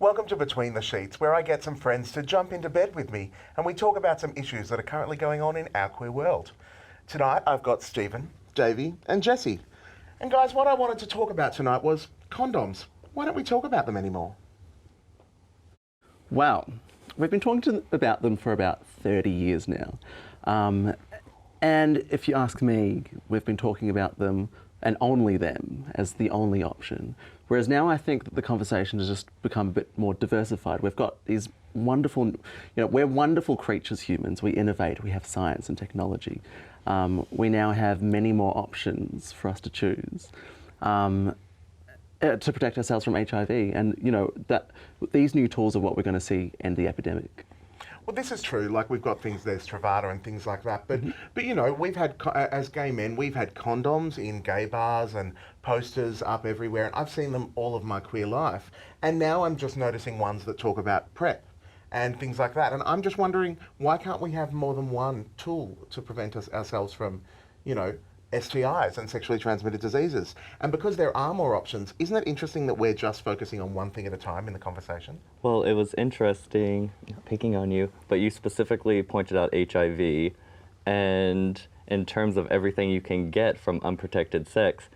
Welcome to Between the Sheets, where I get some friends to jump into bed with me and we talk about some issues that are currently going on in our queer world. Tonight I've got Stephen, Davey and Jesse. And guys, what I wanted to talk about tonight was condoms. Why don't we talk about them anymore? Wow, we've been talking about them for about 30 years now. And if you ask me, we've been talking about them and only them as the only option. Whereas now I think that the conversation has just become a bit more diversified. We've got these wonderful, we're wonderful creatures, humans. We innovate, we have science and technology. We now have many more options for us to choose to protect ourselves from HIV. And, that these new tools are what we're going to see end the epidemic. Well, this is true. Like, we've got things, there's Truvada and things like that. But we've had, as gay men, we've had condoms in gay bars and posters up everywhere. And I've seen them all of my queer life. And now I'm just noticing ones that talk about PrEP and things like that. And I'm just wondering, why can't we have more than one tool to prevent ourselves from, STIs and sexually transmitted diseases? And because there are more options, isn't it interesting that we're just focusing on one thing at a time in the conversation? Well, it was interesting, picking on you, but you specifically pointed out HIV, and in terms of everything you can get from unprotected sex,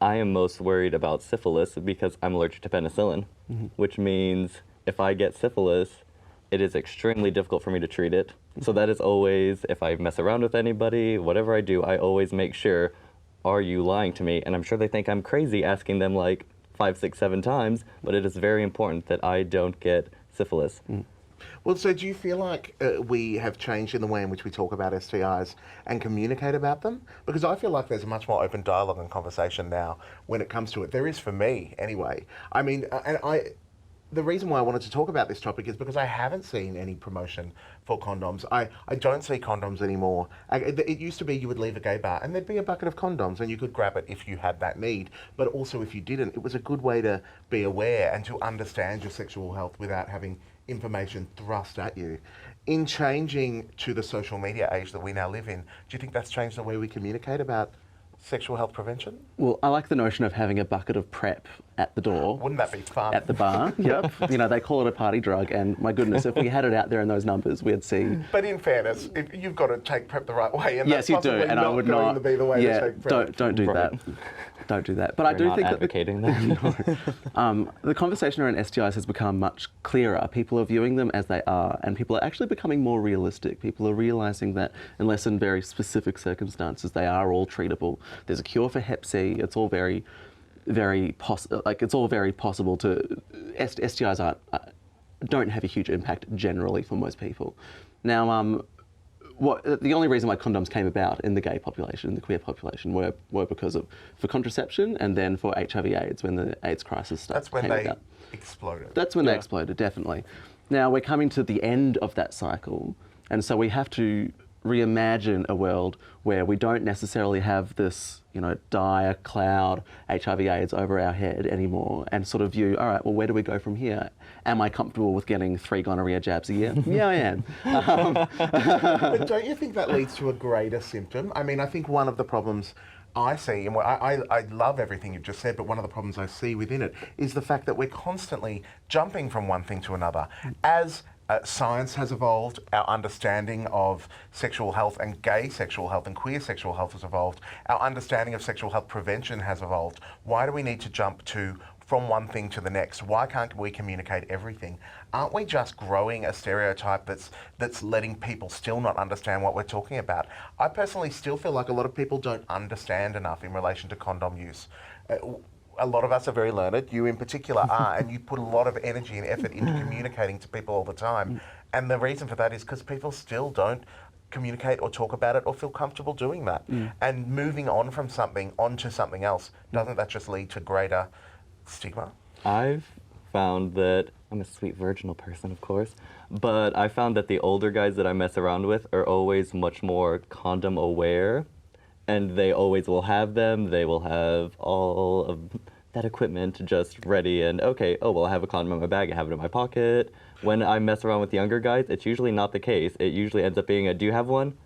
I am most worried about syphilis because I'm allergic to penicillin, which means if I get syphilis, it is extremely difficult for me to treat it. So that is always, if I mess around with anybody, whatever I do, I always make sure, are you lying to me? And I'm sure they think I'm crazy asking them like 5, 6, 7 times, but it is very important that I don't get syphilis. Well, so do you feel like we have changed in the way in which we talk about STIs and communicate about them? Because I feel like there's a much more open dialogue and conversation now when it comes to it. There is for me, anyway. I mean, the reason why I wanted to talk about this topic is because I haven't seen any promotion for condoms. I don't see condoms anymore. It used to be you would leave a gay bar and there'd be a bucket of condoms and you could grab it if you had that need. But also if you didn't, it was a good way to be aware and to understand your sexual health without having information thrust at you. In changing to the social media age that we now live in, do you think that's changed the way we communicate about sexual health prevention? Well, I like the notion of having a bucket of PrEP at the door. Wouldn't that be fun? At the bar, yep. They call it a party drug, and my goodness, if we had it out there in those numbers, we'd see. But in fairness, if you've got to take PrEP the right way, and yes, that's you do, and I would not. To be the way to take PrEP. Don't do that. Don't do that. But I do think advocating that. The conversation around STIs has become much clearer. People are viewing them as they are, and people are actually becoming more realistic. People are realising that unless in very specific circumstances, they are all treatable. There's a cure for Hep C. It's all very possible to. STIs don't have a huge impact generally for most people. Now, the only reason why condoms came about in the gay population, the queer population, were because for contraception and then for HIV/AIDS when the AIDS crisis started. That's when they exploded. That's when they exploded, definitely. Now we're coming to the end of that cycle, and so we have to reimagine a world where we don't necessarily have this, dire cloud HIV/AIDS over our head anymore, and sort of view, all right, well, where do we go from here? Am I comfortable with getting 3 gonorrhea jabs a year? Yeah, I am. But don't you think that leads to a greater symptom? I mean, I think one of the problems I see, and I love everything you've just said, but one of the problems I see within it is the fact that we're constantly jumping from one thing to another. As science has evolved, our understanding of sexual health and gay sexual health and queer sexual health has evolved, our understanding of sexual health prevention has evolved. Why do we need to jump from one thing to the next? Why can't we communicate everything? Aren't we just growing a stereotype that's letting people still not understand what we're talking about? I personally still feel like a lot of people don't understand enough in relation to condom use. A lot of us are very learned, you in particular are, and you put a lot of energy and effort into communicating to people all the time. And the reason for that is because people still don't communicate or talk about it or feel comfortable doing that. And moving on from something onto something else, doesn't that just lead to greater stigma? I've found that, I'm a sweet virginal person, of course, but I found that the older guys that I mess around with are always much more condom aware. And they always will have them. They will have all of that equipment just ready and, okay, oh, well, I have a condom in my bag. I have it in my pocket. When I mess around with younger guys, it's usually not the case. It usually ends up being do you have one?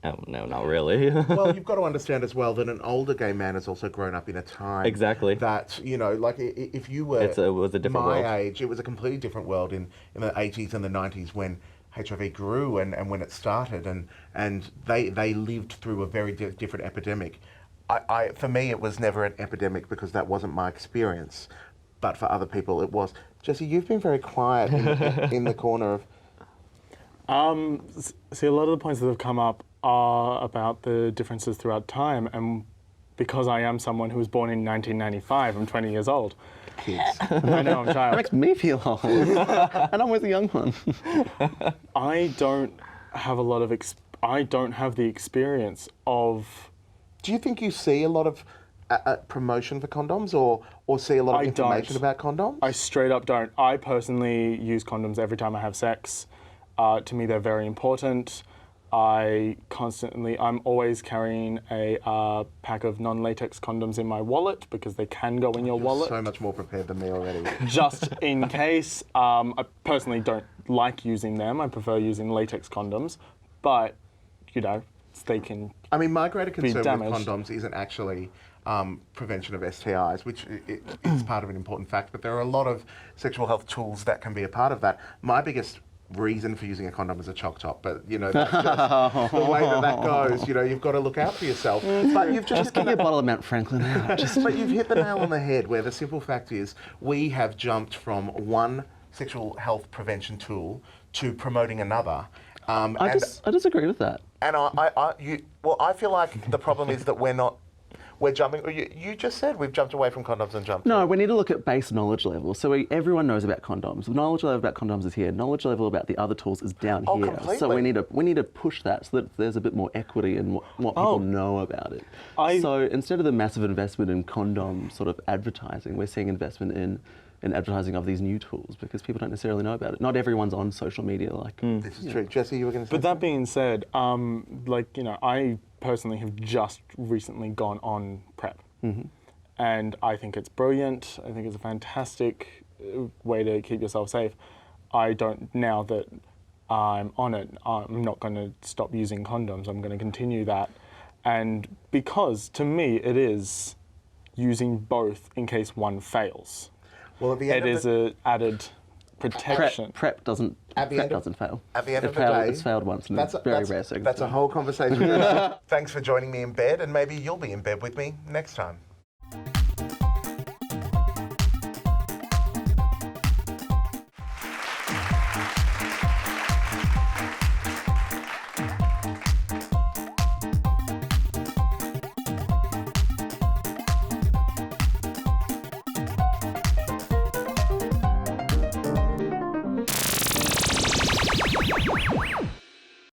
Oh, no, not really. Well, you've got to understand as well that an older gay man has also grown up in a time Exactly. that, you know, like if you were It was a different my world. age, it was a completely different world in the 80s and the 90s when HIV grew and when it started, and they lived through a very different epidemic. For me, it was never an epidemic because that wasn't my experience, but for other people it was. Jesse, you've been very quiet in the corner of... See, a lot of the points that have come up are about the differences throughout time, and because I am someone who was born in 1995, I'm 20 years old. kids. I know, I'm a That child. makes me feel old. And I'm with a young one. I don't have a lot of I don't have the experience of. Do you think you see a lot of promotion for condoms or see a lot of I information don't. about condoms? I straight up don't. I personally use condoms every time I have sex. To me, they're very important. I'm always carrying a pack of non-latex condoms in my wallet because they can go in your wallet. So much more prepared than me already. Just in case. I personally don't like using them. I prefer using latex condoms, but, you know, they can. I mean, my greater concern with damaged. condoms isn't actually prevention of STIs, which is part of an important fact, but there are a lot of sexual health tools that can be a part of that. My biggest reason for using a condom is a choc top, but you know, that's just the way that goes. You know, you've got to look out for yourself. But you've Just get your bottle of Mount Franklin out. but you've hit the nail on the head where the simple fact is we have jumped from one sexual health prevention tool to promoting another. I disagree with that. And I feel like the problem is that we're jumping. You just said we've jumped away from condoms and jumped. No, we need to look at base knowledge level. So everyone knows about condoms. The knowledge level about condoms is here. Knowledge level about the other tools is down Oh, here. completely. So we need to push that so that there's a bit more equity in what people know about it. So instead of the massive investment in condom sort of advertising, we're seeing investment in advertising of these new tools because people don't necessarily know about it. Not everyone's on social media like. This is true. Jesse, you were going to say. But that being said, I personally have just recently gone on PrEP. And I think it's brilliant. I think it's a fantastic way to keep yourself safe. I don't, now that I'm on it, I'm not going to stop using condoms. I'm going to continue that. And because to me, it is using both in case one fails. Well, at the end It of is the, an added protection. PrEP doesn't. At the PrEP end of- doesn't fail. at the end It of the failed, day, it's failed once, and it's very rare. That's a whole conversation. Thanks for joining me in bed, and maybe you'll be in bed with me next time.